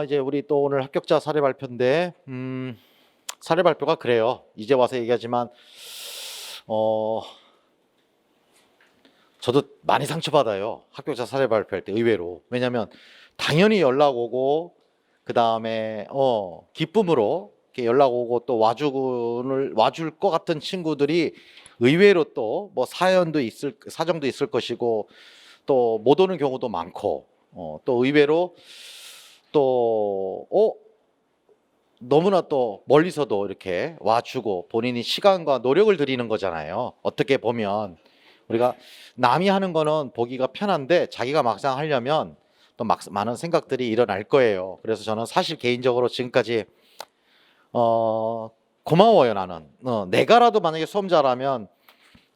이제 우리 또 오늘 합격자 사례 발표인데, 사례 발표가 그래요. 이제 와서 얘기하지만, 어, 저도 많이 상처받아요. 합격자 사례 발표할 때 의외로. 왜냐면 당연히 연락 오고, 그 다음에, 기쁨으로 이렇게 연락 오고 또 와줄 것 같은 친구들이 의외로 또 뭐 사정도 있을 것이고, 또 못 오는 경우도 많고, 또 의외로 또, 너무나 또 멀리서도 이렇게 와주고 본인이 시간과 노력을 들이는 거잖아요. 어떻게 보면 우리가 남이 하는 거는 보기가 편한데 자기가 막상 하려면 또 많은 생각들이 일어날 거예요. 그래서 저는 사실 개인적으로 지금까지 고마워요. 나는 내가라도 만약에 수험 잘하면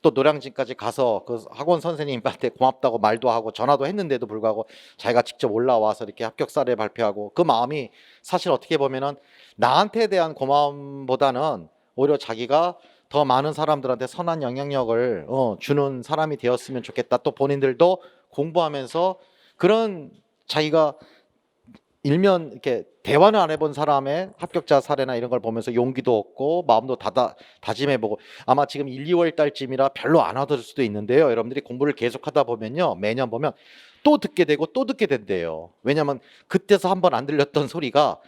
또 노량진까지 가서 그 학원 선생님한테 고맙다고 말도 하고 전화도 했는데도 불구하고 자기가 직접 올라와서 이렇게 합격 사례 발표하고 그 마음이 사실 어떻게 보면은 나한테 대한 고마움보다는 오히려 자기가 더 많은 사람들한테 선한 영향력을 주는 사람이 되었으면 좋겠다. 또 본인들도 공부하면서 그런 자기가 일면 이렇게 대화는 안 해본 사람의 합격자 사례나 이런 걸 보면서 용기도 얻고 마음도 다짐해보고 아마 지금 1, 2월 달쯤이라 별로 안 와들 수도 있는데요. 여러분들이 공부를 계속하다 보면요. 매년 보면 또 듣게 되고 또 듣게 된대요. 왜냐하면 그때서 한번 안 들렸던 소리가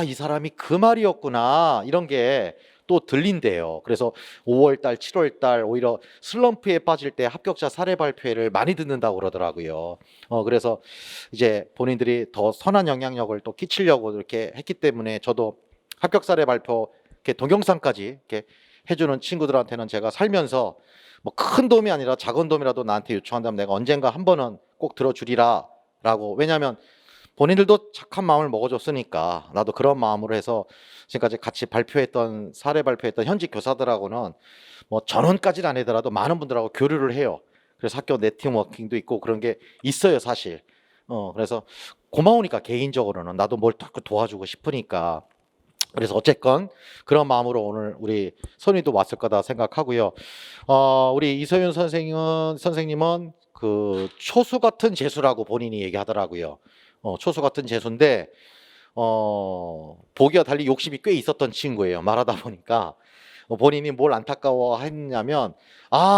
이 사람이 그 말이었구나 이런 게 또 들린대요. 그래서 5월 달, 7월 달 오히려 슬럼프에 빠질 때 합격자 사례 발표회를 많이 듣는다고 그러더라고요. 그래서 이제 본인들이 더 선한 영향력을 또 끼치려고 이렇게 했기 때문에 저도 합격 사례 발표 이렇게 동영상까지 이렇게 해주는 친구들한테는 제가 살면서 뭐 큰 도움이 아니라 작은 도움이라도 나한테 요청한다면 내가 언젠가 한 번은 꼭 들어주리라라고. 왜냐하면 본인들도 착한 마음을 먹어줬으니까 나도 그런 마음으로 해서 지금까지 같이 사례 발표했던 현직 교사들하고는 뭐 전원까지는 아니더라도 많은 분들하고 교류를 해요. 그래서 학교 네트워킹도 있고 그런 게 있어요, 사실. 그래서 고마우니까 개인적으로는 나도 뭘 도와주고 싶으니까. 그래서 어쨌건 그런 마음으로 오늘 우리 선희도 왔을 거다 생각하고요. 우리 이서윤 선생님은 그 초수 같은 재수라고 본인이 얘기하더라고요. 초수 같은 재수인데 보기와 달리 욕심이 꽤 있었던 친구예요. 말하다 보니까 본인이 뭘 안타까워했냐면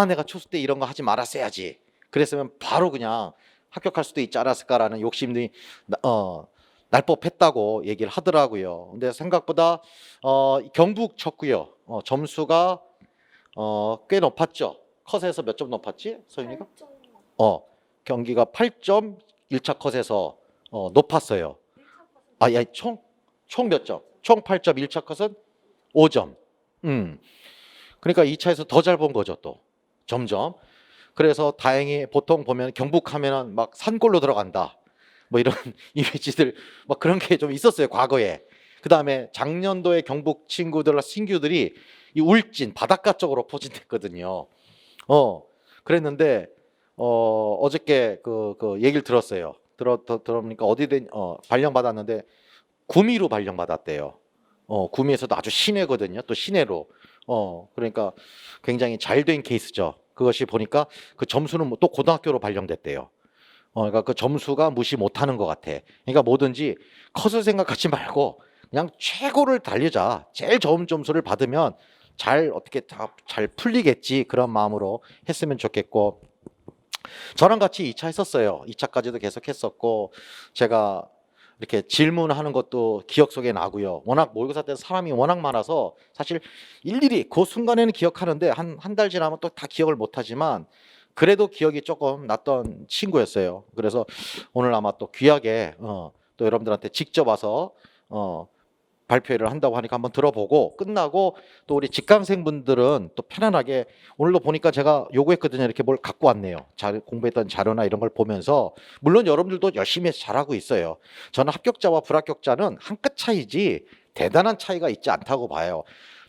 내가 초수 때 이런 거 하지 말았어야지. 그랬으면 바로 그냥 합격할 수도 있지 않았을까라는 욕심이 날 법했다고 얘기를 하더라고요. 근데 생각보다 경북 쳤고요. 점수가 꽤 높았죠. 컷에서 몇 점 높았지? 서윤이가? 경기가 8점 1차 컷에서 높았어요. 총 몇 점? 총 8점 1차 컷은 5점. 그러니까 2차에서 더 잘 본 거죠, 또. 점점. 그래서 다행히 보통 보면 경북하면은 막 산골로 들어간다. 뭐 이런 이미지들 막 그런 게 좀 있었어요, 과거에. 그다음에 작년도에 경북 신규들이 이 울진 바닷가 쪽으로 포진됐거든요. 그랬는데 어저께 그 얘기를 들었어요. 들어보니까 발령 받았는데 구미로 발령 받았대요. 구미에서도 아주 시내거든요. 또 시내로. 그러니까 굉장히 잘 된 케이스죠. 그것이 보니까 그 점수는 또 고등학교로 발령됐대요. 그러니까 그 점수가 무시 못하는 것 같아. 그러니까 뭐든지 컷을 생각하지 말고 그냥 최고를 달리자. 제일 좋은 점수를 받으면 어떻게 잘 풀리겠지. 그런 마음으로 했으면 좋겠고. 저랑 같이 2차 했었어요. 2차까지도 계속 했었고 제가 이렇게 질문하는 것도 기억 속에 나고요. 워낙 모의고사 때 사람이 워낙 많아서 사실 일일이 그 순간에는 기억하는데 한 달 지나면 또 다 기억을 못하지만 그래도 기억이 조금 났던 친구였어요. 그래서 오늘 아마 또 귀하게 또 여러분들한테 직접 와서 발표를 한다고 하니까 한번 들어보고 끝나고 또 우리 직강생분들은 또 편안하게 오늘도 보니까 제가 요구했거든요. 이렇게 뭘 갖고 왔네요. 공부했던 자료나 이런 걸 보면서 물론 여러분들도 열심히 해서 잘하고 있어요. 저는 합격자와 불합격자는 한 끗 차이지 대단한 차이가 있지 않다고 봐요.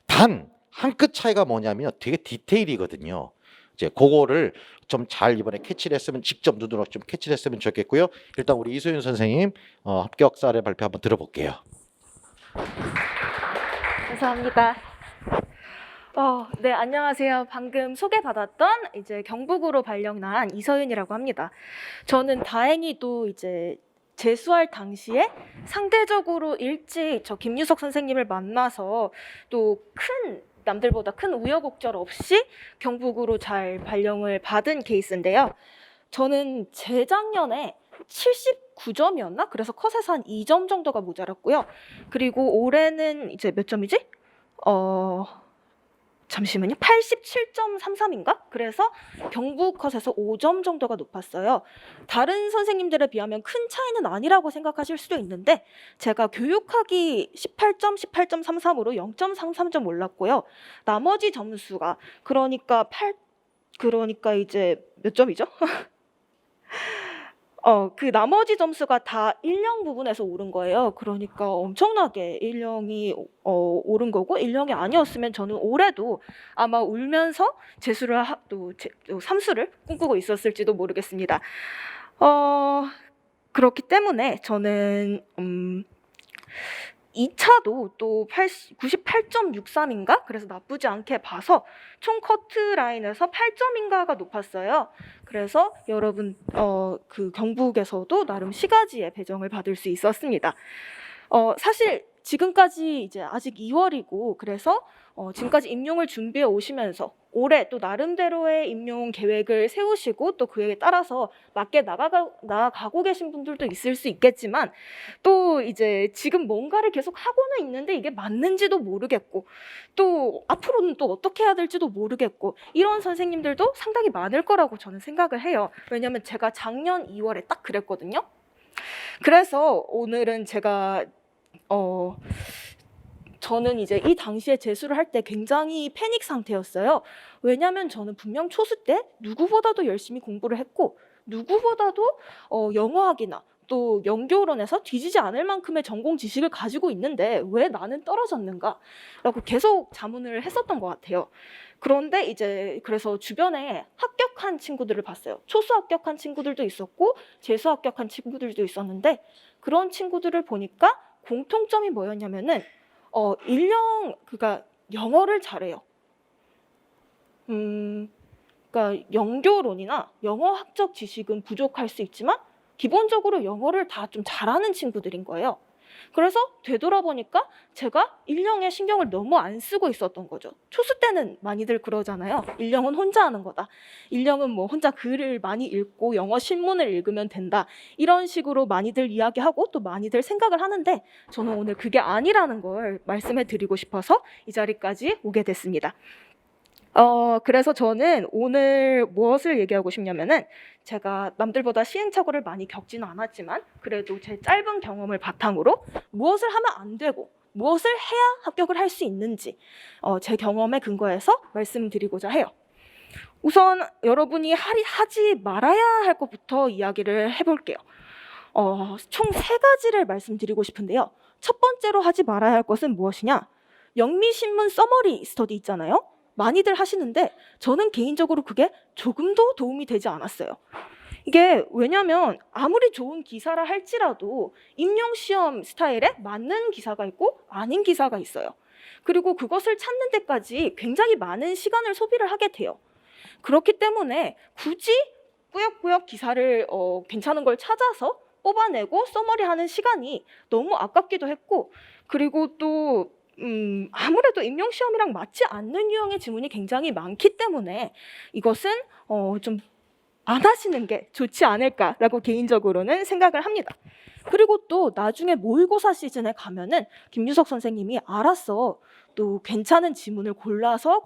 단 한 끗 차이가 뭐냐면 되게 디테일이거든요. 이제 그거를 좀 잘 이번에 캐치를 했으면 직접 눈으로 좀 캐치를 했으면 좋겠고요. 일단 우리 이소윤 선생님 합격 사례 발표 한번 들어볼게요. 감사합니다. 네, 안녕하세요. 방금 소개받았던 이제 경북으로 발령난 이서윤이라고 합니다. 저는 다행히도 이제 재수할 당시에 상대적으로 일찍 저 김유석 선생님을 만나서 또 남들보다 큰 우여곡절 없이 경북으로 잘 발령을 받은 케이스인데요. 저는 재작년에 79점이었나? 그래서 컷에서 한 2점 정도가 모자랐고요. 그리고 올해는 이제 몇 점이지? 잠시만요. 87.33인가? 그래서 경북 컷에서 5점 정도가 높았어요. 다른 선생님들에 비하면 큰 차이는 아니라고 생각하실 수도 있는데 제가 교육학이 18점, 18.33으로 0.33점 올랐고요. 나머지 점수가 그러니까 이제 몇 점이죠? 그 나머지 점수가 다 일령 부분에서 오른 거예요. 그러니까 엄청나게 일령이 오른 거고, 일령이 아니었으면 저는 올해도 아마 울면서 재수를 또 삼수를 꿈꾸고 있었을지도 모르겠습니다. 그렇기 때문에 저는 2차도 또 98.63인가? 그래서 나쁘지 않게 봐서 총 커트라인에서 8점인가가 높았어요. 그래서 여러분 그 경북에서도 나름 시가지에 배정을 받을 수 있었습니다. 사실 지금까지 이제 아직 2월이고 그래서 지금까지 임용을 준비해 오시면서 올해 또 나름대로의 임용 계획을 세우시고 또 그에 따라서 맞게 나아가고 계신 분들도 있을 수 있겠지만 또 이제 지금 뭔가를 계속 하고는 있는데 이게 맞는지도 모르겠고 또 앞으로는 또 어떻게 해야 될지도 모르겠고 이런 선생님들도 상당히 많을 거라고 저는 생각을 해요. 왜냐하면 제가 작년 2월에 딱 그랬거든요. 그래서 오늘은 제가 저는 이제 이 당시에 재수를 할 때 굉장히 패닉 상태였어요. 왜냐하면 저는 분명 초수 때 누구보다도 열심히 공부를 했고 누구보다도 영어학이나 또 연교론에서 뒤지지 않을 만큼의 전공 지식을 가지고 있는데 왜 나는 떨어졌는가라고 계속 자문을 했었던 것 같아요. 그런데 이제 그래서 주변에 합격한 친구들을 봤어요. 초수 합격한 친구들도 있었고 재수 합격한 친구들도 있었는데 그런 친구들을 보니까 공통점이 뭐였냐면은 그러니까 영어를 잘해요. 그러니까 연교론이나 영어학적 지식은 부족할 수 있지만 기본적으로 영어를 다 좀 잘하는 친구들인 거예요. 그래서 되돌아보니까 제가 일령에 신경을 너무 안 쓰고 있었던 거죠. 초수 때는 많이들 그러잖아요. 일령은 혼자 하는 거다. 일령은 뭐 혼자 글을 많이 읽고 영어 신문을 읽으면 된다. 이런 식으로 많이들 이야기하고 또 많이들 생각을 하는데 저는 오늘 그게 아니라는 걸 말씀해 드리고 싶어서 이 자리까지 오게 됐습니다. 그래서 저는 오늘 무엇을 얘기하고 싶냐면은 제가 남들보다 시행착오를 많이 겪지는 않았지만 그래도 제 짧은 경험을 바탕으로 무엇을 하면 안 되고 무엇을 해야 합격을 할 수 있는지 제 경험에 근거해서 말씀드리고자 해요. 우선 여러분이 하지 말아야 할 것부터 이야기를 해볼게요. 총 3가지를 말씀드리고 싶은데요. 첫 번째로 하지 말아야 할 것은 무엇이냐? 영미신문 서머리 스터디 있잖아요. 많이들 하시는데 저는 개인적으로 그게 조금도 도움이 되지 않았어요. 이게 왜냐면 아무리 좋은 기사라 할지라도 임용시험 스타일에 맞는 기사가 있고 아닌 기사가 있어요. 그리고 그것을 찾는 데까지 굉장히 많은 시간을 소비를 하게 돼요. 그렇기 때문에 굳이 꾸역꾸역 기사를 괜찮은 걸 찾아서 뽑아내고 서머리하는 시간이 너무 아깝기도 했고 그리고 또 아무래도 임용시험이랑 맞지 않는 유형의 지문이 굉장히 많기 때문에 이것은 좀 안 하시는 게 좋지 않을까라고 개인적으로는 생각을 합니다. 그리고 또 나중에 모의고사 시즌에 가면은 김유석 선생님이 알아서 또 괜찮은 지문을 골라서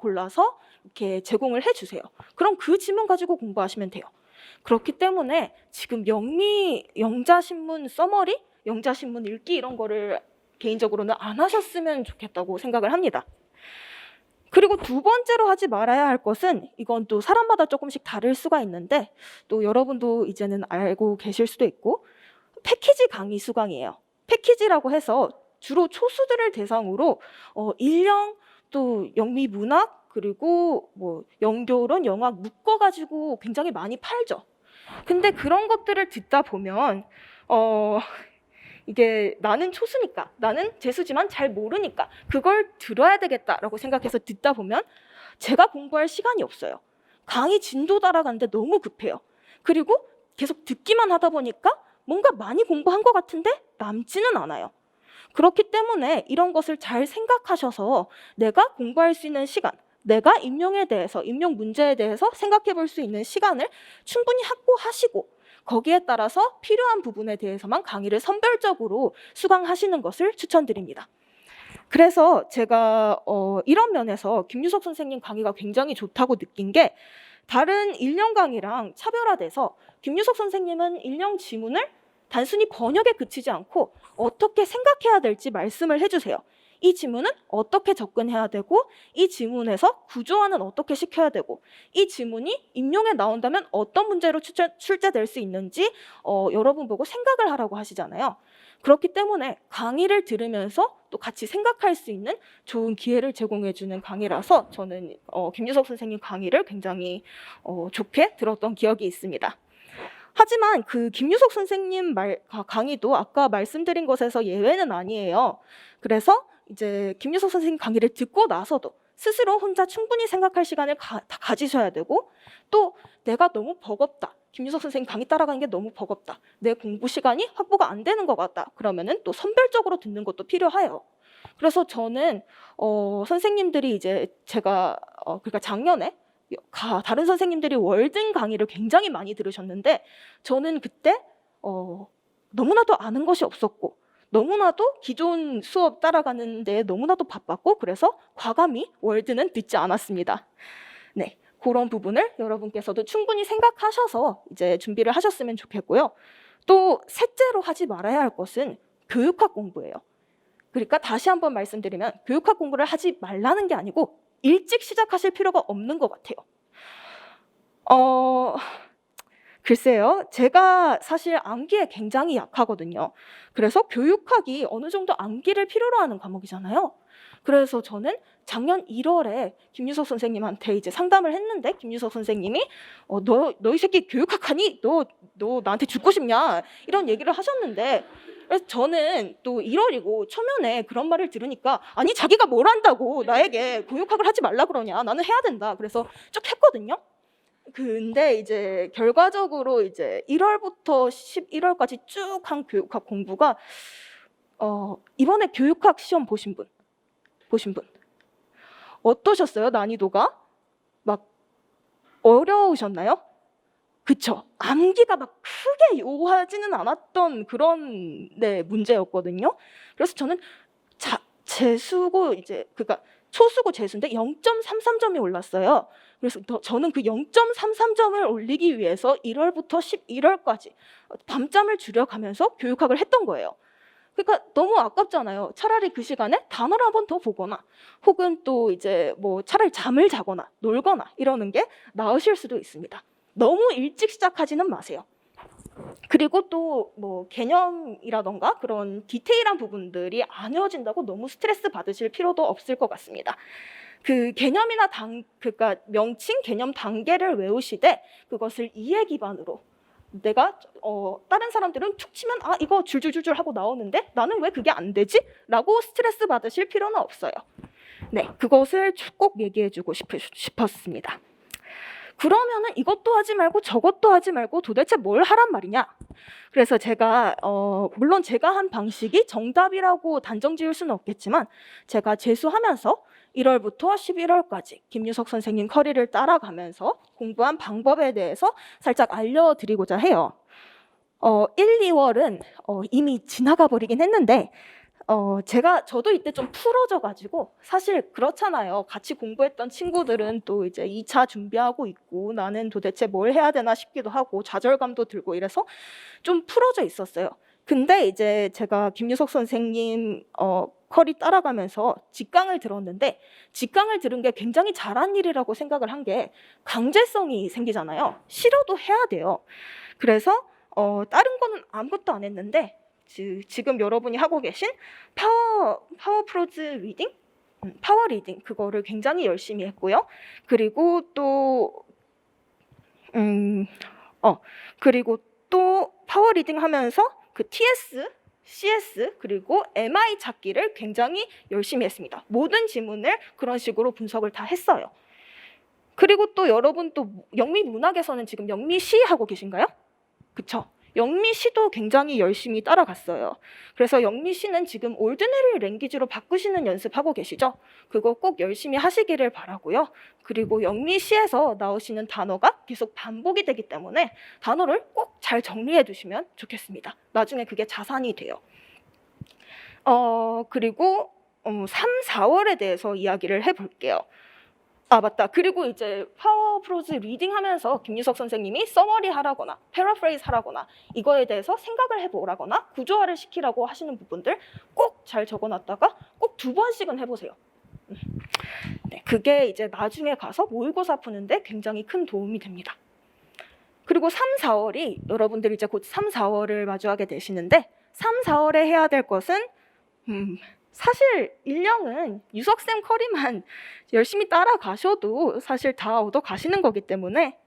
이렇게 제공을 해주세요. 그럼 그 지문 가지고 공부하시면 돼요. 그렇기 때문에 지금 영자신문 서머리, 영자신문 읽기 이런 거를 개인적으로는 안 하셨으면 좋겠다고 생각을 합니다. 그리고 두 번째로 하지 말아야 할 것은 이건 또 사람마다 조금씩 다를 수가 있는데 또 여러분도 이제는 알고 계실 수도 있고 패키지 강의 수강이에요. 패키지라고 해서 주로 초수들을 대상으로 일령 또 영미문학 그리고 뭐 연교론, 영학 묶어가지고 굉장히 많이 팔죠. 근데 그런 것들을 듣다 보면 이게 나는 초수니까 나는 재수지만 잘 모르니까 그걸 들어야 되겠다라고 생각해서 듣다 보면 제가 공부할 시간이 없어요. 강의 진도 따라가는데 너무 급해요. 그리고 계속 듣기만 하다 보니까 뭔가 많이 공부한 것 같은데 남지는 않아요. 그렇기 때문에 이런 것을 잘 생각하셔서 내가 공부할 수 있는 시간, 내가 임용에 대해서, 임용 문제에 대해서 생각해 볼 수 있는 시간을 충분히 확보하시고 거기에 따라서 필요한 부분에 대해서만 강의를 선별적으로 수강하시는 것을 추천드립니다. 그래서 제가 이런 면에서 김유석 선생님 강의가 굉장히 좋다고 느낀 게 다른 일령 강의랑 차별화돼서 김유석 선생님은 일령 지문을 단순히 번역에 그치지 않고 어떻게 생각해야 될지 말씀을 해주세요. 이 지문은 어떻게 접근해야 되고 이 지문에서 구조화는 어떻게 시켜야 되고 이 지문이 임용에 나온다면 어떤 문제로 출제될 수 있는지 여러분 보고 생각을 하라고 하시잖아요. 그렇기 때문에 강의를 들으면서 또 같이 생각할 수 있는 좋은 기회를 제공해주는 강의라서 저는 김유석 선생님 강의를 굉장히 좋게 들었던 기억이 있습니다. 하지만 그 김유석 선생님 강의도 아까 말씀드린 것에서 예외는 아니에요. 그래서 이제 김유석 선생님 강의를 듣고 나서도 스스로 혼자 충분히 생각할 시간을 가지셔야 되고 또 내가 너무 버겁다. 김유석 선생님 강의 따라가는 게 너무 버겁다. 내 공부 시간이 확보가 안 되는 것 같다. 그러면은 또 선별적으로 듣는 것도 필요해요. 그래서 저는 선생님들이 이제 제가 그러니까 작년에 다른 선생님들이 월등 강의를 굉장히 많이 들으셨는데 저는 그때 너무나도 아는 것이 없었고 너무나도 기존 수업 따라가는 데 너무나도 바빴고 그래서 과감히 월드는 듣지 않았습니다. 네, 그런 부분을 여러분께서도 충분히 생각하셔서 이제 준비를 하셨으면 좋겠고요. 또 셋째로 하지 말아야 할 것은 교육학 공부예요. 그러니까 다시 한번 말씀드리면 교육학 공부를 하지 말라는 게 아니고 일찍 시작하실 필요가 없는 것 같아요. 글쎄요. 제가 사실 암기에 굉장히 약하거든요. 그래서 교육학이 어느 정도 암기를 필요로 하는 과목이잖아요. 그래서 저는 작년 1월에 김유석 선생님한테 이제 상담을 했는데 김유석 선생님이 너 이 새끼 교육학 하니? 너 나한테 죽고 싶냐? 이런 얘기를 하셨는데 그래서 저는 또 1월이고 초면에 그런 말을 들으니까 아니 자기가 뭘 한다고 나에게 교육학을 하지 말라 그러냐? 나는 해야 된다. 그래서 쭉 했거든요. 근데 이제 결과적으로 이제 1월부터 11월까지 쭉 한 교육학 공부가 이번에 교육학 시험 보신 분 어떠셨어요? 난이도가 막 어려우셨나요? 그쵸? 암기가 막 크게 요하지는 않았던 그런 문제였거든요. 그래서 저는 재수고 이제 그러니까 초수고 재수인데 0.33점이 올랐어요. 그래서 저는 그 0.33점을 올리기 위해서 1월부터 11월까지 밤잠을 줄여가면서 교육학을 했던 거예요. 그러니까 너무 아깝잖아요. 차라리 그 시간에 단어를 한 번 더 보거나 혹은 또 이제 뭐 차라리 잠을 자거나 놀거나 이러는 게 나으실 수도 있습니다. 너무 일찍 시작하지는 마세요. 그리고 또 뭐 개념이라던가 그런 디테일한 부분들이 안 외워진다고 너무 스트레스 받으실 필요도 없을 것 같습니다. 그 개념이나 그러니까 명칭, 개념 단계를 외우시되 그것을 이해 기반으로 내가 다른 사람들은 툭 치면 이거 줄줄줄줄 하고 나오는데 나는 왜 그게 안 되지? 라고 스트레스 받으실 필요는 없어요. 네, 그것을 꼭 얘기해주고 싶었습니다. 그러면은 이것도 하지 말고 저것도 하지 말고 도대체 뭘 하란 말이냐? 그래서 제가 물론 제가 한 방식이 정답이라고 단정 지을 수는 없겠지만 제가 재수하면서 1월부터 11월까지 김유석 선생님 커리를 따라가면서 공부한 방법에 대해서 살짝 알려드리고자 해요. 1, 2월은 이미 지나가 버리긴 했는데 저도 이때 좀 풀어져가지고 사실 그렇잖아요. 같이 공부했던 친구들은 또 이제 2차 준비하고 있고 나는 도대체 뭘 해야 되나 싶기도 하고 좌절감도 들고 이래서 좀 풀어져 있었어요. 근데 이제 제가 김유석 선생님 커리 따라가면서 직강을 들었는데 직강을 들은 게 굉장히 잘한 일이라고 생각을 한 게 강제성이 생기잖아요. 싫어도 해야 돼요. 그래서 다른 거는 아무것도 안 했는데 지금 여러분이 하고 계신 파워 프로즈 리딩? 파워 리딩 그거를 굉장히 열심히 했고요. 그리고 또 파워 리딩 하면서 그 TS, CS 그리고 MI 찾기를 굉장히 열심히 했습니다. 모든 지문을 그런 식으로 분석을 다 했어요. 그리고 또 여러분 또 영미 문학에서는 지금 영미시 하고 계신가요? 그쵸? 영미 씨도 굉장히 열심히 따라갔어요. 그래서 영미 씨는 지금 올드너리 랭귀지로 바꾸시는 연습하고 계시죠? 그거 꼭 열심히 하시기를 바라고요. 그리고 영미 씨에서 나오시는 단어가 계속 반복이 되기 때문에 단어를 꼭 잘 정리해 두시면 좋겠습니다. 나중에 그게 자산이 돼요. 그리고 3, 4월에 대해서 이야기를 해볼게요. 아 맞다. 그리고 이제 파워 프로즈 리딩 하면서 김유석 선생님이 서머리 하라거나 패러프레이즈 하라거나 이거에 대해서 생각을 해보라거나 구조화를 시키라고 하시는 부분들 꼭 잘 적어놨다가 꼭 2번씩은 해보세요. 네, 그게 이제 나중에 가서 모의고사 푸는데 굉장히 큰 도움이 됩니다. 그리고 3, 4월이 여러분들이 이제 곧 3, 4월을 마주하게 되시는데 3, 4월에 해야 될 것은 사실 일령은 유석쌤 커리만 열심히 따라가셔도 사실 다 얻어 가시는 거기 때문에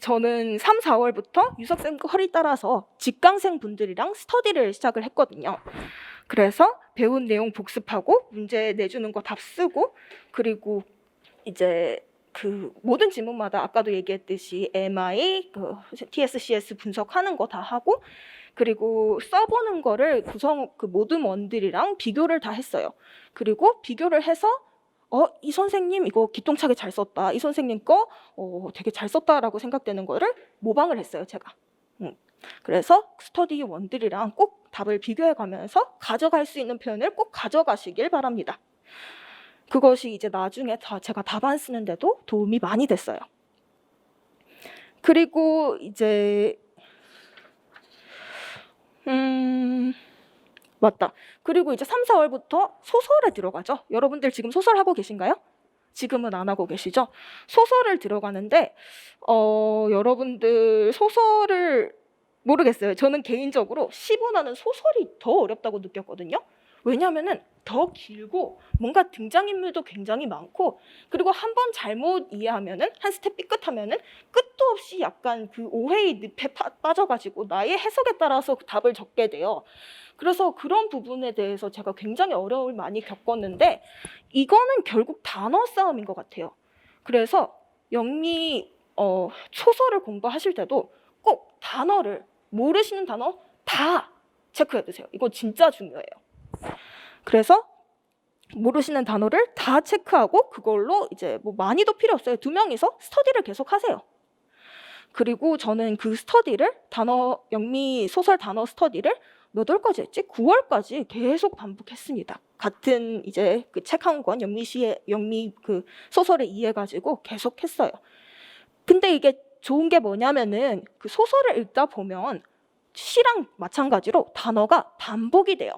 저는 3, 4월부터 유석쌤 커리 따라서 직강생 분들이랑 스터디를 시작을 했거든요. 그래서 배운 내용 복습하고 문제 내주는 거 답 쓰고 그리고 이제 그 모든 지문마다 아까도 얘기했듯이 MI, TSCS 분석하는 거 다 하고 그리고 써보는 거를 그 모든 원들이랑 비교를 다 했어요. 그리고 비교를 해서 이 선생님 이거 기똥차게 잘 썼다. 이 선생님 거 되게 잘 썼다라고 생각되는 거를 모방을 했어요, 제가. 그래서 스터디 원들이랑 꼭 답을 비교해 가면서 가져갈 수 있는 표현을 꼭 가져가시길 바랍니다. 그것이 이제 나중에 제가 답안 쓰는데도 도움이 많이 됐어요. 그리고 이제 맞다. 그리고 이제 3, 4월부터 소설에 들어가죠. 여러분들 지금 소설 하고 계신가요? 지금은 안 하고 계시죠? 소설을 들어가는데 여러분들 소설을 모르겠어요. 저는 개인적으로 시보다는 소설이 더 어렵다고 느꼈거든요. 왜냐하면은 더 길고 뭔가 등장인물도 굉장히 많고 그리고 한 번 잘못 이해하면은 한 스텝 삐끗하면은 끝도 없이 약간 그 오해의 늪에 빠져가지고 나의 해석에 따라서 답을 적게 돼요. 그래서 그런 부분에 대해서 제가 굉장히 어려움을 많이 겪었는데 이거는 결국 단어 싸움인 것 같아요. 그래서 영미 소설을 공부하실 때도 꼭 단어를 모르시는 단어 다 체크해 두세요. 이거 진짜 중요해요. 그래서 모르시는 단어를 다 체크하고 그걸로 이제 뭐 많이도 필요 없어요. 2명이서 스터디를 계속 하세요. 그리고 저는 그 스터디를 영미 소설 단어 스터디를 몇 월까지 했지? 9월까지 계속 반복했습니다. 같은 이제 그 책 한 권 영미 그 소설을 이해가지고 계속 했어요. 근데 이게 좋은 게 뭐냐면은 그 소설을 읽다 보면 시랑 마찬가지로 단어가 반복이 돼요.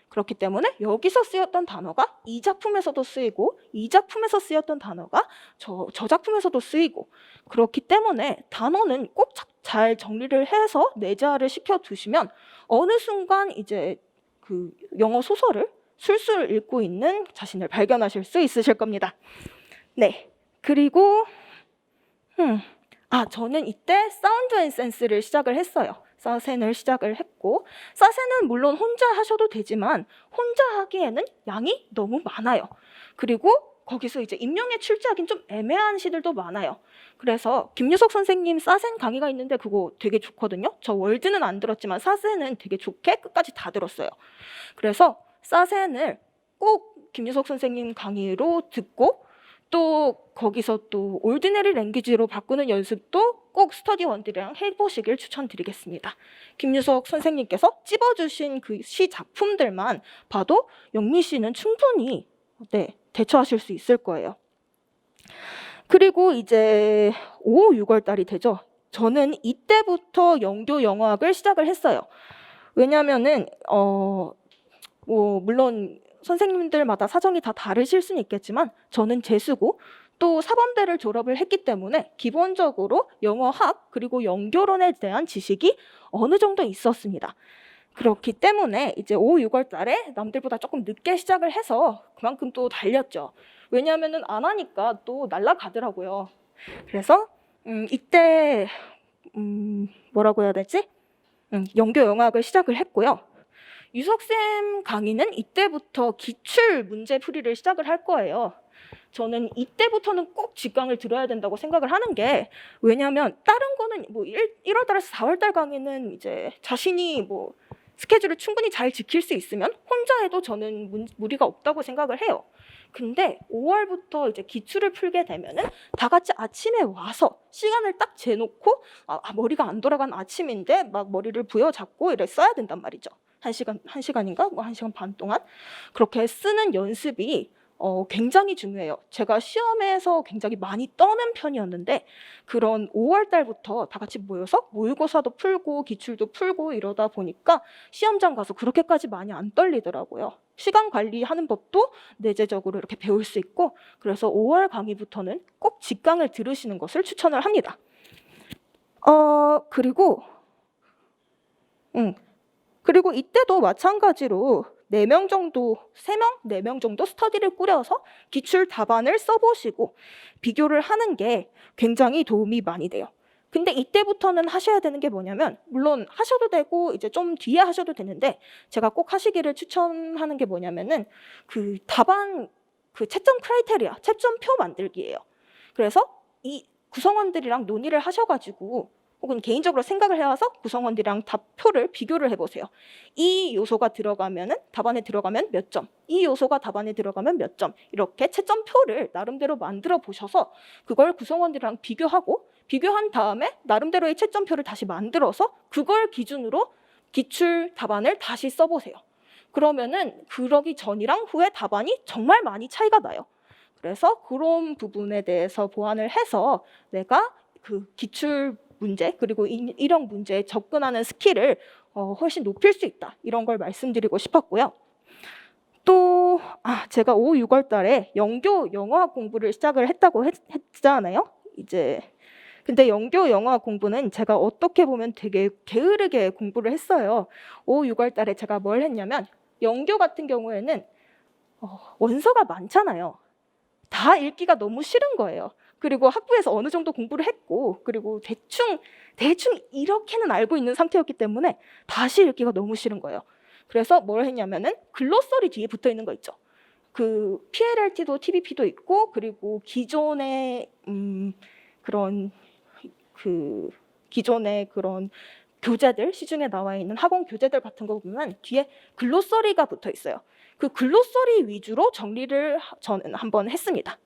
그렇기 때문에 여기서 쓰였던 단어가 이 작품에서도 쓰이고 이 작품에서 쓰였던 단어가 저 작품에서도 쓰이고 그렇기 때문에 단어는 꼭 잘 정리를 해서 내재화를 시켜두시면 어느 순간 이제 그 영어 소설을 술술 읽고 있는 자신을 발견하실 수 있으실 겁니다. 네, 그리고 저는 이때 사운드 앤 센스를 시작을 했어요. 사센을 시작을 했고 사센은 물론 혼자 하셔도 되지만 혼자 하기에는 양이 너무 많아요. 그리고 거기서 이제 임용에 출제하긴 좀 애매한 시들도 많아요. 그래서 김유석 선생님 사센 강의가 있는데 그거 되게 좋거든요. 저 월드는 안 들었지만 사센은 되게 좋게 끝까지 다 들었어요. 그래서 사센을 꼭 김유석 선생님 강의로 듣고 또 거기서 또 올디너리 랭귀지로 바꾸는 연습도 꼭 스터디 원들이랑 해보시길 추천드리겠습니다. 김유석 선생님께서 찝어주신 그 시 작품들만 봐도 영미 씨는 충분히 대처하실 수 있을 거예요. 그리고 이제 5, 6월 달이 되죠. 저는 이때부터 영교 영어학을 시작을 했어요. 왜냐하면은 물론 선생님들마다 사정이 다 다르실 수는 있겠지만 저는 재수고 또 사범대를 졸업을 했기 때문에 기본적으로 영어학 그리고 영교론에 대한 지식이 어느 정도 있었습니다. 그렇기 때문에 이제 5, 6월 달에 남들보다 조금 늦게 시작을 해서 그만큼 또 달렸죠. 왜냐하면은 안 하니까 또 날아가더라고요. 그래서 이때 뭐라고 해야 되지? 영교 영어학을 시작을 했고요. 유석쌤 강의는 이때부터 기출 문제 풀이를 시작을 할 거예요. 저는 이때부터는 꼭 직강을 들어야 된다고 생각을 하는 게, 왜냐하면 다른 거는 뭐 1월 달에서 4월 달 강의는 이제 자신이 뭐 스케줄을 충분히 잘 지킬 수 있으면 혼자 해도 저는 무리가 없다고 생각을 해요. 근데 5월부터 이제 기출을 풀게 되면은 다 같이 아침에 와서 시간을 딱 재놓고 머리가 안 돌아간 아침인데 막 머리를 부여잡고 이래 써야 된단 말이죠. 1시간인가? 뭐 1시간 반 동안 그렇게 쓰는 연습이 굉장히 중요해요. 제가 시험에서 굉장히 많이 떠는 편이었는데 그런 5월 달부터 다 같이 모여서 모의고사도 풀고 기출도 풀고 이러다 보니까 시험장 가서 그렇게까지 많이 안 떨리더라고요. 시간 관리하는 법도 내재적으로 이렇게 배울 수 있고, 그래서 5월 강의부터는 꼭 직강을 들으시는 것을 추천을 합니다. 그리고 이때도 마찬가지로 4명 정도, 3명, 4명 정도 스터디를 꾸려서 기출 답안을 써보시고 비교를 하는 게 굉장히 도움이 많이 돼요. 근데 이때부터는 하셔야 되는 게 뭐냐면, 물론 하셔도 되고 이제 좀 뒤에 하셔도 되는데 제가 꼭 하시기를 추천하는 게 뭐냐면은 그 답안 그 채점 크라이테리아, 채점표 만들기예요. 그래서 이 구성원들이랑 논의를 하셔가지고 혹은 개인적으로 생각을 해와서 구성원들이랑 답표를 비교를 해보세요. 이 요소가 들어가면은 답안에 들어가면 몇 점, 이 요소가 답안에 들어가면 몇 점, 이렇게 채점표를 나름대로 만들어 보셔서 그걸 구성원들이랑 비교한 다음에 나름대로의 채점표를 다시 만들어서 그걸 기준으로 기출 답안을 다시 써보세요. 그러면은 그러기 전이랑 후에 답안이 정말 많이 차이가 나요. 그래서 그런 부분에 대해서 보완을 해서 내가 그 기출 문제 그리고 일형 문제에 접근하는 스킬을 훨씬 높일 수 있다, 이런 걸 말씀드리고 싶었고요. 또 제가 5, 6월 달에 영교 영어학 공부를 시작을 했다고 했잖아요. 근데 영교 영어학 공부는 제가 어떻게 보면 되게 게으르게 공부를 했어요. 5, 6월 달에 제가 뭘 했냐면, 영교 같은 경우에는 원서가 많잖아요. 다 읽기가 너무 싫은 거예요. 그리고 학부에서 어느 정도 공부를 했고, 그리고 대충 이렇게는 알고 있는 상태였기 때문에 다시 읽기가 너무 싫은 거예요. 그래서 뭘 했냐면은 글로서리 뒤에 붙어 있는 거 있죠. 그 PLLT도 TBP도 있고, 그리고 기존의 그런 교재들, 시중에 나와 있는 학원 교재들 같은 거 보면 뒤에 글로서리가 붙어 있어요. 그 글로서리 위주로 정리를 저는 한번 했습니다.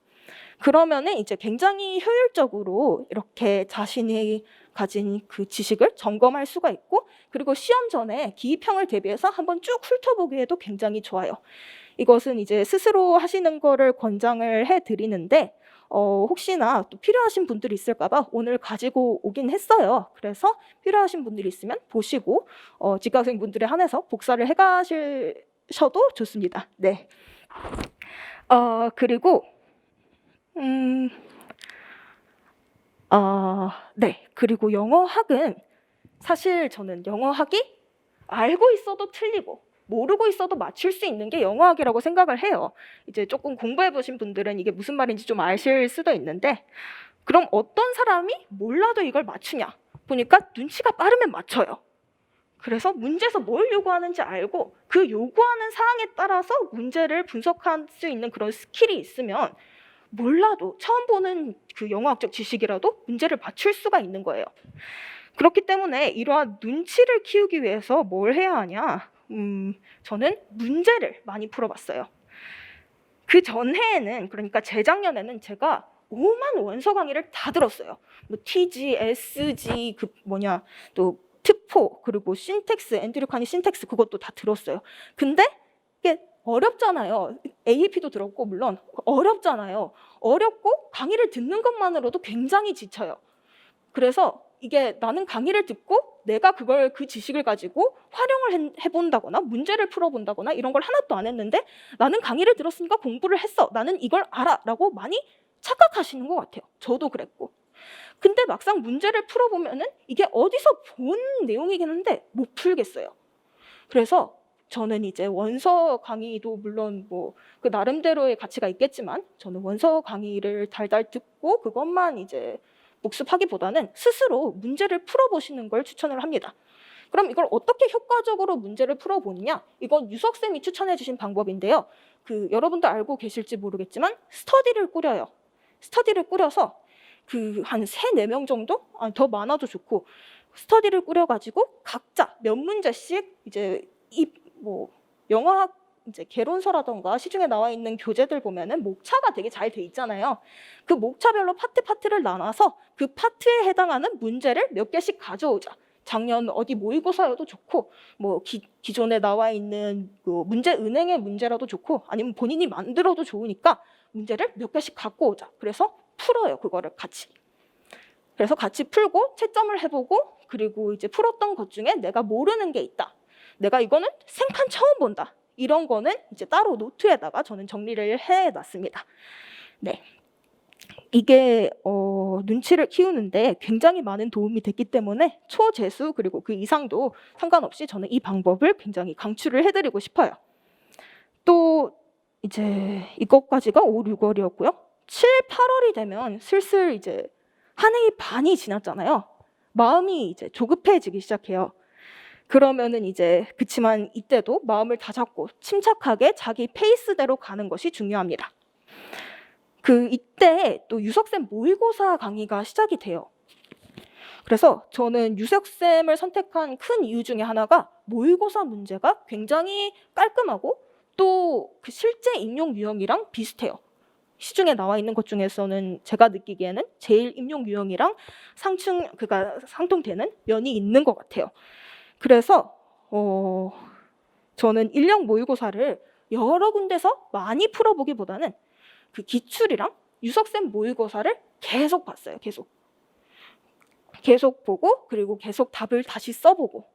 그러면은 이제 굉장히 효율적으로 이렇게 자신이 가진 그 지식을 점검할 수가 있고, 그리고 시험 전에 기입형을 대비해서 한번 쭉 훑어보기에도 굉장히 좋아요. 이것은 이제 스스로 하시는 거를 권장을 해드리는데 혹시나 또 필요하신 분들이 있을까봐 오늘 가지고 오긴 했어요. 그래서 필요하신 분들이 있으면 보시고 직강생분들에 한해서 복사를 해가셔도 좋습니다. 네. 그리고 그리고 영어학은 사실 저는 영어학이 알고 있어도 틀리고 모르고 있어도 맞출 수 있는 게 영어학이라고 생각을 해요. 이제 조금 공부해 보신 분들은 이게 무슨 말인지 좀 아실 수도 있는데, 그럼 어떤 사람이 몰라도 이걸 맞추냐? 보니까 눈치가 빠르면 맞춰요. 그래서 문제에서 뭘 요구하는지 알고 그 요구하는 사항에 따라서 문제를 분석할 수 있는 그런 스킬이 있으면 몰라도 처음 보는 그 영어학적 지식이라도 문제를 맞출 수가 있는 거예요. 그렇기 때문에 이러한 눈치를 키우기 위해서 뭘 해야 하냐? 저는 문제를 많이 풀어봤어요. 그 전해에는, 그러니까 재작년에는 제가 5만 원서 강의를 다 들었어요. 뭐 TG, SG, 또 트포, 그리고 신텍스, 앤드류 카니 신텍스, 그것도 다 들었어요. 근데 이게 어렵잖아요. AAP도 들었고, 물론 어렵잖아요. 어렵고 강의를 듣는 것만으로도 굉장히 지쳐요. 그래서 이게 나는 강의를 듣고 내가 그 지식을 가지고 활용을 해본다거나 문제를 풀어본다거나 이런 걸 하나도 안 했는데, 나는 강의를 들었으니까 공부를 했어, 나는 이걸 알아 라고 많이 착각하시는 것 같아요. 저도 그랬고. 근데 막상 문제를 풀어보면은 이게 어디서 본 내용이긴 한데 못 풀겠어요. 그래서 저는 이제 원서 강의도 물론 뭐 그 나름대로의 가치가 있겠지만, 저는 원서 강의를 달달 듣고 그것만 이제 복습하기보다는 스스로 문제를 풀어보시는 걸 추천을 합니다. 그럼 이걸 어떻게 효과적으로 문제를 풀어보느냐? 이건 유석쌤이 추천해 주신 방법인데요. 여러분도 알고 계실지 모르겠지만 스터디를 꾸려요. 스터디를 꾸려서 한 3, 4명 정도? 아니, 더 많아도 좋고 스터디를 꾸려가지고 각자 몇 문제씩 이제 영어학 이제 개론서라던가 시중에 나와 있는 교재들 보면은 목차가 되게 잘 돼 있잖아요. 그 목차별로 파트를 나눠서 그 파트에 해당하는 문제를 몇 개씩 가져오자. 작년 어디 모의고사여도 좋고 기존에 나와 있는 문제 은행의 문제라도 좋고 아니면 본인이 만들어도 좋으니까 문제를 몇 개씩 갖고 오자. 그래서 풀어요. 그거를 같이. 그래서 같이 풀고 채점을 해보고 그리고 이제 풀었던 것 중에 내가 모르는 게 있다. 내가 이거는 생판 처음 본다. 이런 거는 이제 따로 노트에다가 저는 정리를 해놨습니다. 네, 이게 눈치를 키우는데 굉장히 많은 도움이 됐기 때문에 초재수 그리고 그 이상도 상관없이 저는 이 방법을 굉장히 강추를 해드리고 싶어요. 또 이제 이것까지가 5, 6월이었고요. 7, 8월이 되면 슬슬 이제 한 해의 반이 지났잖아요. 마음이 이제 조급해지기 시작해요. 그러면은 이제 그치만 이때도 마음을 다잡고 침착하게 자기 페이스대로 가는 것이 중요합니다. 이때 또 유석쌤 모의고사 강의가 시작이 돼요. 그래서 저는 유석쌤을 선택한 큰 이유 중에 하나가 모의고사 문제가 굉장히 깔끔하고 또 그 실제 임용 유형이랑 비슷해요. 시중에 나와 있는 것 중에서는 제가 느끼기에는 제일 임용 유형이랑 상통되는 면이 있는 것 같아요. 그래서 저는 1년 모의고사를 여러 군데서 많이 풀어보기보다는 그 기출이랑 유석쌤 모의고사를 계속 봤어요. 계속 보고 그리고 계속 답을 다시 써보고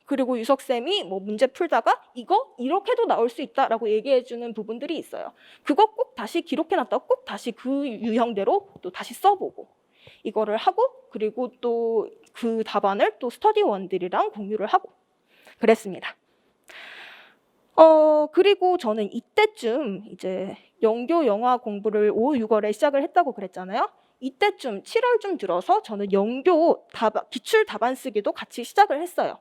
그리고 유석쌤이 문제 풀다가 이거 이렇게도 나올 수 있다라고 얘기해주는 부분들이 있어요. 그거 꼭 다시 기록해놨다가 꼭 다시 그 유형대로 또 다시 써보고 이거를 하고 그리고 또 그 답안을 또 스터디원들이랑 공유를 하고 그랬습니다. 그리고 저는 이때쯤 이제 영교 영화 공부를 5, 6월에 시작을 했다고 그랬잖아요. 이때쯤 7월쯤 들어서 저는 영교 기출 답안 쓰기도 같이 시작을 했어요.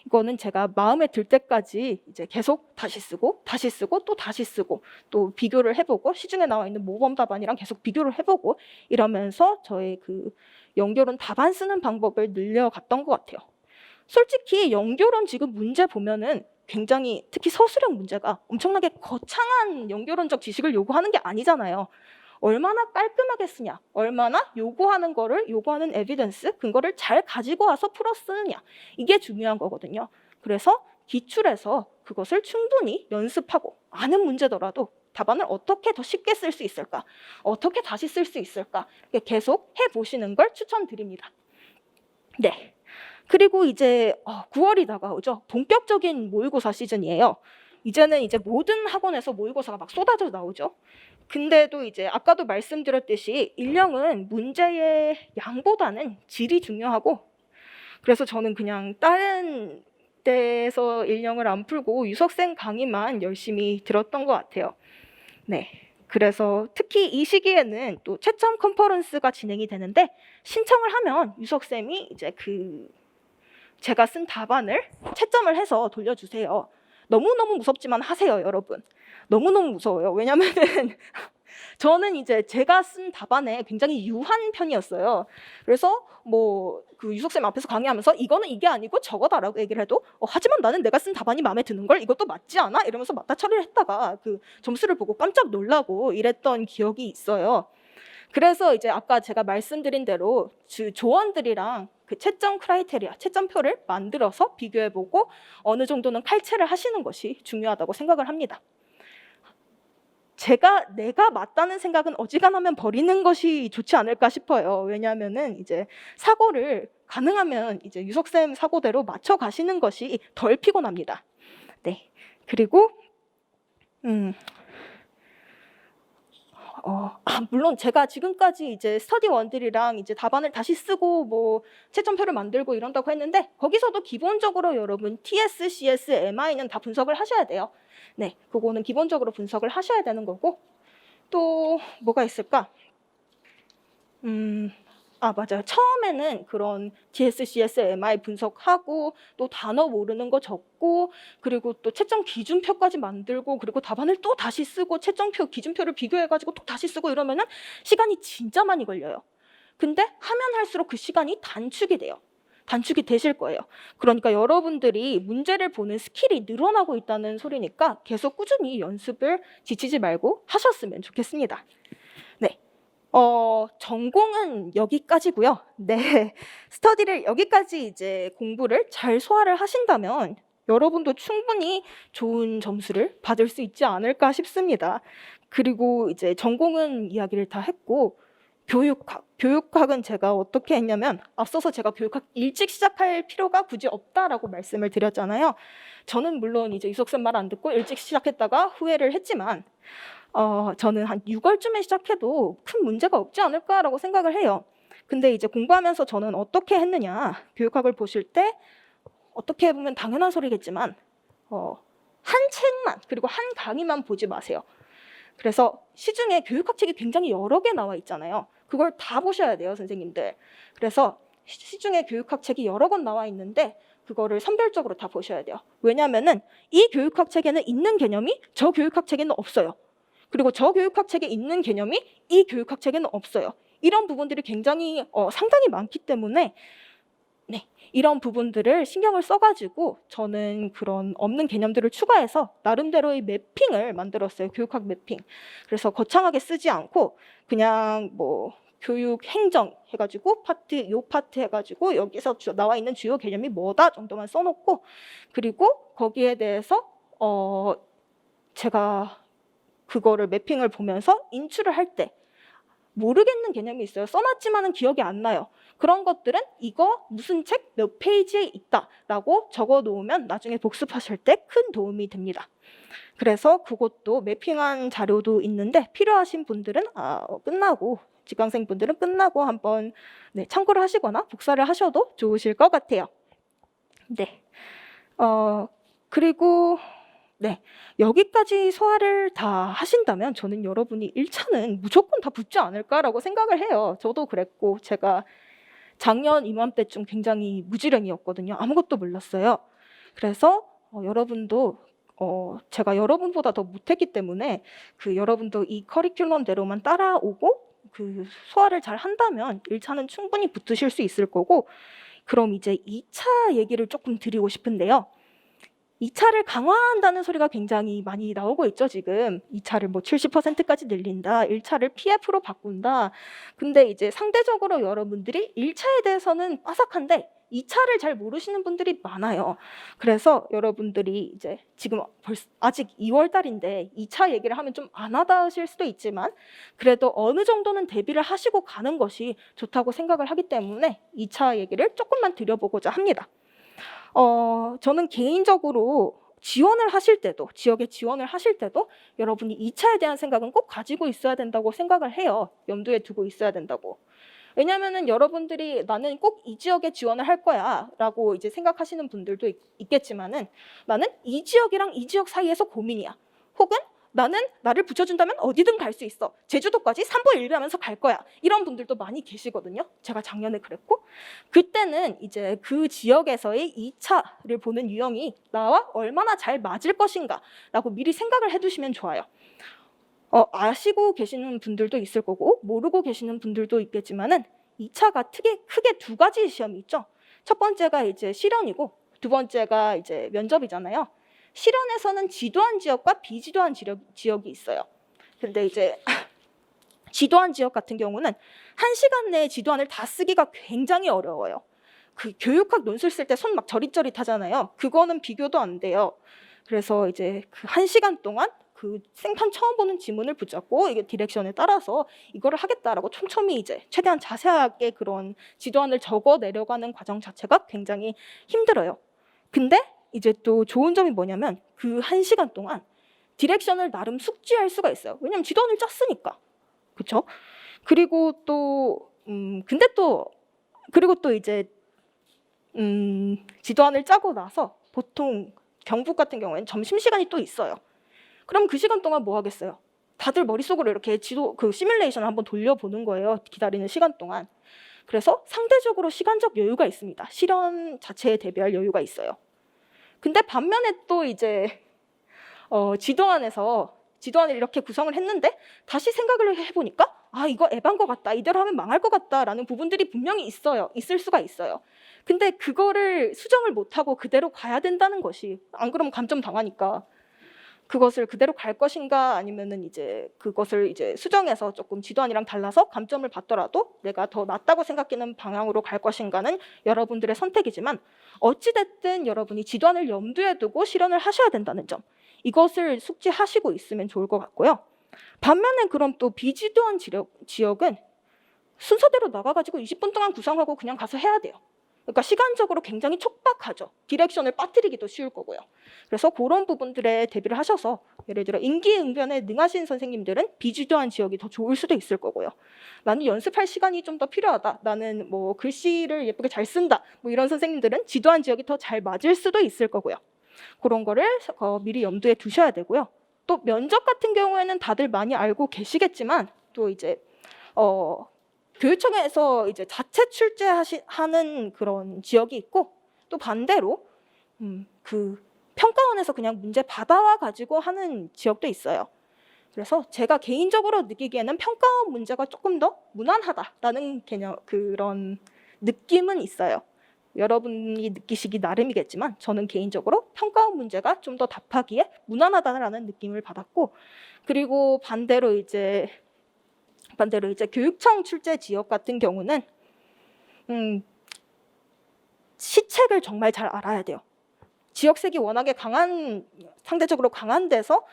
이거는 제가 마음에 들 때까지 이제 계속 다시 쓰고 또 다시 쓰고 또 비교를 해보고 시중에 나와 있는 모범 답안이랑 계속 비교를 해보고 이러면서 저의 영교론 답안 쓰는 방법을 늘려갔던 것 같아요. 솔직히 영교론 지금 문제 보면은 굉장히 특히 서술형 문제가 엄청나게 거창한 영교론적 지식을 요구하는 게 아니잖아요. 얼마나 깔끔하게 쓰냐, 얼마나 요구하는 에비던스, 근거를 잘 가지고 와서 풀어 쓰느냐, 이게 중요한 거거든요. 그래서 기출에서 그것을 충분히 연습하고 아는 문제더라도 답안을 어떻게 더 쉽게 쓸 수 있을까, 어떻게 다시 쓸 수 있을까 계속 해보시는 걸 추천드립니다. 네. 그리고 이제 9월이 다가오죠. 본격적인 모의고사 시즌이에요. 이제는 이제 모든 학원에서 모의고사가 막 쏟아져 나오죠. 근데도 이제 아까도 말씀드렸듯이 일령은 문제의 양보다는 질이 중요하고 그래서 저는 그냥 다른 데서 일령을 안 풀고 유석쌤 강의만 열심히 들었던 것 같아요. 네. 그래서 특히 이 시기에는 또 채점 컨퍼런스가 진행이 되는데 신청을 하면 유석쌤이 이제 제가 쓴 답안을 채점을 해서 돌려주세요. 너무너무 무섭지만 하세요, 여러분. 너무너무 무서워요. 왜냐면은 저는 이제 제가 쓴 답안에 굉장히 유한 편이었어요. 그래서 유석쌤 앞에서 강의하면서 이거는 이게 아니고 저거다라고 얘기를 해도 하지만 나는 내가 쓴 답안이 마음에 드는 걸 이것도 맞지 않아? 이러면서 맞다 처리를 했다가 점수를 보고 깜짝 놀라고 이랬던 기억이 있어요. 그래서 이제 아까 제가 말씀드린 대로 조원들이랑 채점 크라이테리아, 채점표를 만들어서 비교해보고 어느 정도는 칼체를 하시는 것이 중요하다고 생각을 합니다. 내가 맞다는 생각은 어지간하면 버리는 것이 좋지 않을까 싶어요. 왜냐하면은 이제 사고를 가능하면 이제 유석쌤 사고대로 맞춰 가시는 것이 덜 피곤합니다. 네. 그리고 물론 제가 지금까지 이제 스터디원들이랑 이제 답안을 다시 쓰고 채점표를 만들고 이런다고 했는데 거기서도 기본적으로 여러분 TS, CS, MI는 다 분석을 하셔야 돼요. 네, 그거는 기본적으로 분석을 하셔야 되는 거고 또 뭐가 있을까? 맞아요. 처음에는 그런 DSCS, MI 분석하고 또 단어 모르는 거 적고 그리고 또 채점 기준표까지 만들고 그리고 답안을 또 다시 쓰고 채점표, 기준표를 비교해가지고 또 다시 쓰고 이러면은 시간이 진짜 많이 걸려요. 근데 하면 할수록 그 시간이 단축이 돼요. 단축이 되실 거예요. 그러니까 여러분들이 문제를 보는 스킬이 늘어나고 있다는 소리니까 계속 꾸준히 연습을 지치지 말고 하셨으면 좋겠습니다. 네. 전공은 여기까지고요. 네. 스터디를 여기까지 이제 공부를 잘 소화를 하신다면 여러분도 충분히 좋은 점수를 받을 수 있지 않을까 싶습니다. 그리고 이제 전공은 이야기를 다 했고 교육학은 제가 어떻게 했냐면 앞서서 제가 교육학 일찍 시작할 필요가 굳이 없다라고 말씀을 드렸잖아요. 저는 물론 이제 이석쌤 말 안 듣고 일찍 시작했다가 후회를 했지만 저는 한 6월쯤에 시작해도 큰 문제가 없지 않을까라고 생각을 해요. 근데 이제 공부하면서 저는 어떻게 했느냐, 교육학을 보실 때 어떻게 보면 당연한 소리겠지만 한 책만 그리고 한 강의만 보지 마세요. 그래서 시중에 교육학 책이 굉장히 여러 개 나와 있잖아요. 그걸 다 보셔야 돼요, 선생님들. 그래서 시중에 교육학 책이 여러 권 나와 있는데 그거를 선별적으로 다 보셔야 돼요. 왜냐하면은 이 교육학 책에는 있는 개념이 저 교육학 책에는 없어요. 그리고 저 교육학 책에 있는 개념이 이 교육학 책에는 없어요. 이런 부분들이 굉장히 상당히 많기 때문에 네, 이런 부분들을 신경을 써가지고 저는 그런 없는 개념들을 추가해서 나름대로의 매핑을 만들었어요. 교육학 매핑. 그래서 거창하게 쓰지 않고 그냥 뭐 교육 행정 해가지고 요 파트 해가지고 여기서 나와 있는 주요 개념이 뭐다 정도만 써놓고 그리고 거기에 대해서 제가 그거를 매핑을 보면서 인출을 할 때 모르겠는 개념이 있어요. 써놨지만은 기억이 안 나요. 그런 것들은 이거 무슨 책 몇 페이지에 있다라고 적어놓으면 나중에 복습하실 때 큰 도움이 됩니다. 그래서 그것도 매핑한 자료도 있는데 필요하신 분들은 끝나고 지광생분들은 끝나고 한번 참고를 하시거나 복사를 하셔도 좋으실 것 같아요. 네. 그리고 여기까지 소화를 다 하신다면 저는 여러분이 1차는 무조건 다 붙지 않을까라고 생각을 해요. 저도 그랬고 제가 작년 이맘때쯤 굉장히 무지랭이였거든요. 아무것도 몰랐어요. 그래서 여러분도 제가 여러분보다 더 못했기 때문에 여러분도 이 커리큘럼대로만 따라오고 그 소화를 잘 한다면 1차는 충분히 붙으실 수 있을 거고 그럼 이제 2차 얘기를 조금 드리고 싶은데요. 2차를 강화한다는 소리가 굉장히 많이 나오고 있죠, 지금. 2차를 뭐 70%까지 늘린다, 1차를 PF로 바꾼다. 근데 이제 상대적으로 여러분들이 1차에 대해서는 빠삭한데 2차를 잘 모르시는 분들이 많아요. 그래서 여러분들이 이제 지금 아직 2월 달인데 2차 얘기를 하면 좀 안 와닿으실 수도 있지만 그래도 어느 정도는 대비를 하시고 가는 것이 좋다고 생각을 하기 때문에 2차 얘기를 조금만 드려보고자 합니다. 저는 개인적으로 지원을 하실 때도, 지역에 지원을 하실 때도 여러분이 2차에 대한 생각은 꼭 가지고 있어야 된다고 생각을 해요. 염두에 두고 있어야 된다고. 왜냐하면 여러분들이 나는 꼭 이 지역에 지원을 할 거야 라고 이제 생각하시는 분들도 있겠지만은 나는 이 지역이랑 이 지역 사이에서 고민이야. 혹은 나는 나를 붙여준다면 어디든 갈 수 있어. 제주도까지 3보 1비하면서 갈 거야. 이런 분들도 많이 계시거든요. 제가 작년에 그랬고 그때는 이제 그 지역에서의 2차를 보는 유형이 나와 얼마나 잘 맞을 것인가 라고 미리 생각을 해두시면 좋아요. 아시고 계시는 분들도 있을 거고 모르고 계시는 분들도 있겠지만은 2차가 크게 두 가지 시험이 있죠. 첫 번째가 이제 실연이고 두 번째가 이제 면접이잖아요. 실연에서는 지도한 지역과 비지도한 지역이 있어요. 근데 이제 지도한 지역 같은 경우는 1시간 내에 지도안을 다 쓰기가 굉장히 어려워요. 그 교육학 논술 쓸 때 손 막 저릿저릿하잖아요. 그거는 비교도 안 돼요. 그래서 이제 그 1시간 동안 그 생판 처음 보는 지문을 붙잡고 이게 디렉션에 따라서 이거를 하겠다라고 촘촘히 이제 최대한 자세하게 그런 지도안을 적어 내려가는 과정 자체가 굉장히 힘들어요. 근데 이제 또 좋은 점이 뭐냐면 그 1시간 동안 디렉션을 나름 숙지할 수가 있어요. 왜냐면 지도안을 짰으니까. 그렇죠? 그리고 또 그리고 또 이제 지도안을 짜고 나서 보통 경북 같은 경우에는 점심시간이 또 있어요. 그럼 그 시간 동안 뭐 하겠어요? 다들 머릿속으로 이렇게 시뮬레이션을 한번 돌려보는 거예요. 기다리는 시간 동안. 그래서 상대적으로 시간적 여유가 있습니다. 실현 자체에 대비할 여유가 있어요. 근데 반면에 또 이제 지도안을 이렇게 구성을 했는데 다시 생각을 해보니까 이거 에반 것 같다. 이대로 하면 망할 것 같다라는 부분들이 분명히 있을 수가 있어요. 근데 그거를 수정을 못하고 그대로 가야 된다는 것이, 안 그러면 감점 당하니까, 그것을 그대로 갈 것인가 아니면은 이제 그것을 이제 수정해서 조금 지도안이랑 달라서 감점을 받더라도 내가 더 낫다고 생각하는 방향으로 갈 것인가는 여러분들의 선택이지만, 어찌됐든 여러분이 지도안을 염두에 두고 실현을 하셔야 된다는 점, 이것을 숙지하시고 있으면 좋을 것 같고요. 반면에 그럼 또 비지도안 지역은 순서대로 나가가지고 20분 동안 구성하고 그냥 가서 해야 돼요. 그러니까 시간적으로 굉장히 촉박하죠. 디렉션을 빠뜨리기도 쉬울 거고요. 그래서 그런 부분들에 대비를 하셔서, 예를 들어 임기응변에 능하신 선생님들은 비지도안 지역이 더 좋을 수도 있을 거고요. 나는 연습할 시간이 좀 더 필요하다, 나는 뭐 글씨를 예쁘게 잘 쓴다, 뭐 이런 선생님들은 지도안 지역이 더 잘 맞을 수도 있을 거고요. 그런 거를 미리 염두에 두셔야 되고요. 또 면접 같은 경우에는 다들 많이 알고 계시겠지만, 또 이제 교육청에서 이제 자체 출제하는 그런 지역이 있고, 또 반대로 그 평가원에서 그냥 문제 받아와 가지고 하는 지역도 있어요. 그래서 제가 개인적으로 느끼기에는 평가원 문제가 조금 더 무난하다라는 그런 느낌은 있어요. 여러분이 느끼시기 나름이겠지만 저는 개인적으로 평가원 문제가 좀 더 답하기에 무난하다라는 느낌을 받았고, 그리고 반대로 이제 교육청 출제 지역 같은 경우는 시책을 정말 잘 알아야 돼요. 지역색이 워낙에 상대적으로 강한 데서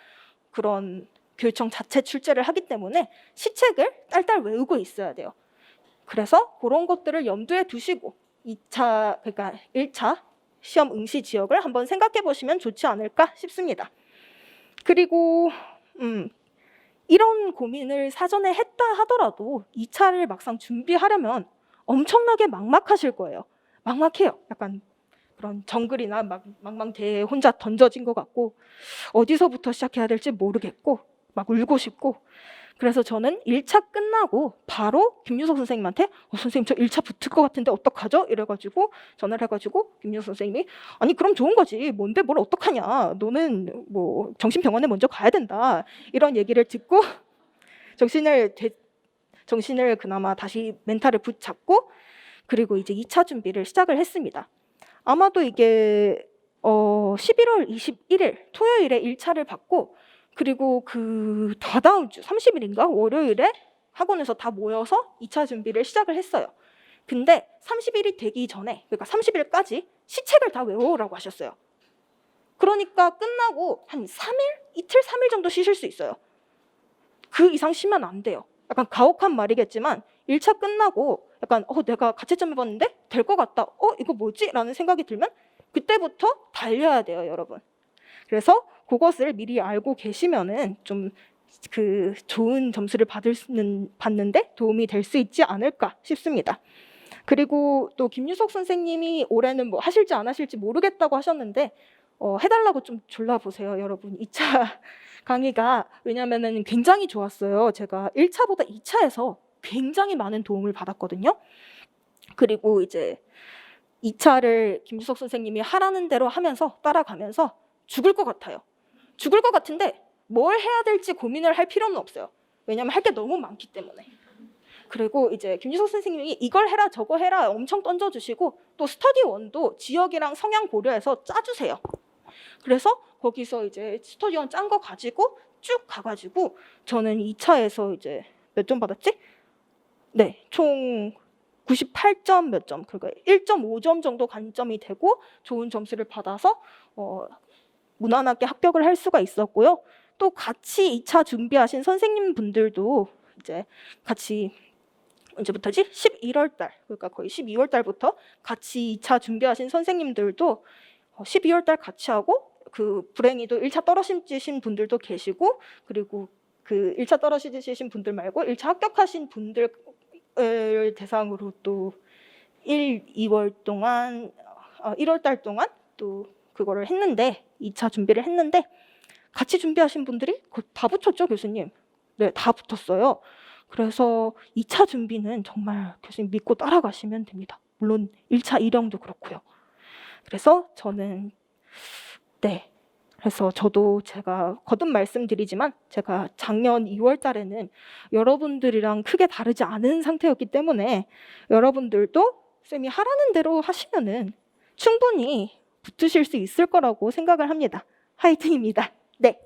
그런 교육청 자체 출제를 하기 때문에 시책을 딸딸 외우고 있어야 돼요. 그래서 그런 것들을 염두에 두시고 1차 시험 응시 지역을 한번 생각해 보시면 좋지 않을까 싶습니다. 그리고 이런 고민을 사전에 했다 하더라도 2차를 막상 준비하려면 엄청나게 막막하실 거예요. 막막해요. 약간 그런 정글이나 망망대해에 혼자 던져진 것 같고, 어디서부터 시작해야 될지 모르겠고, 막 울고 싶고. 그래서 저는 1차 끝나고 바로 김유석 선생님한테 선생님 저 1차 붙을 것 같은데 어떡하죠? 이래가지고 전화를 해가지고 김유석 선생님이 아니 그럼 좋은 거지, 뭔데 뭘 어떡하냐, 너는 뭐 정신병원에 먼저 가야 된다, 이런 얘기를 듣고 정신을 그나마 다시 멘탈을 붙잡고, 그리고 이제 2차 준비를 시작을 했습니다. 아마도 이게 11월 21일 토요일에 1차를 받고, 그리고 그 다다음 주 30일인가 월요일에 학원에서 다 모여서 2차 준비를 시작을 했어요. 근데 30일이 되기 전에, 그러니까 30일까지 시책을 다 외워오라고 하셨어요. 그러니까 끝나고 한 3일? 이틀 3일 정도 쉬실 수 있어요. 그 이상 쉬면 안 돼요. 약간 가혹한 말이겠지만 1차 끝나고 약간 내가 가채점 해봤는데 될 것 같다, 이거 뭐지? 라는 생각이 들면 그때부터 달려야 돼요, 여러분. 그래서 그것을 미리 알고 계시면은 좀 그 좋은 점수를 받는데 도움이 될 수 있지 않을까 싶습니다. 그리고 또 김유석 선생님이 올해는 뭐 하실지 안 하실지 모르겠다고 하셨는데 해달라고 좀 졸라보세요, 여러분. 2차 강의가, 왜냐면은 굉장히 좋았어요. 제가 1차보다 2차에서 굉장히 많은 도움을 받았거든요. 그리고 이제 2차를 김주석 선생님이 하라는 대로 하면서 따라가면서 죽을 것 같아요. 죽을 것 같은데 뭘 해야 될지 고민을 할 필요는 없어요. 왜냐하면 할 게 너무 많기 때문에. 그리고 이제 김주석 선생님이 이걸 해라 저거 해라 엄청 던져주시고, 또 스터디 원도 지역이랑 성향 고려해서 짜주세요. 그래서 거기서 이제 스터디 원 짠 거 가지고 쭉 가가지고 저는 2차에서 이제 몇 점 받았지? 네, 총 98점 몇 점, 그러니까 1.5점 정도 간점이 되고 좋은 점수를 받아서 무난하게 합격을 할 수가 있었고요. 또 같이 2차 준비하신 선생님분들도 이제 같이, 언제부터지? 11월 달, 그러니까 거의 12월 달부터 같이 2차 준비하신 선생님들도 12월 달 같이 하고, 그 불행히도 1차 떨어지신 분들도 계시고, 그리고 그 1차 떨어지신 분들 말고 1차 합격하신 분들 대상으로 또 2월 동안 1월 달 동안 또 그거를 했는데, 2차 준비를 했는데 같이 준비하신 분들이 다 붙었죠, 교수님? 네, 다 붙었어요. 그래서 2차 준비는 정말 교수님 믿고 따라가시면 됩니다. 물론 1차 일형도 그렇고요. 그래서 저는 그래서 저도 제가 거듭 말씀드리지만 제가 작년 2월 달에는 여러분들이랑 크게 다르지 않은 상태였기 때문에 여러분들도 쌤이 하라는 대로 하시면은 충분히 붙으실 수 있을 거라고 생각을 합니다. 화이팅입니다. 네.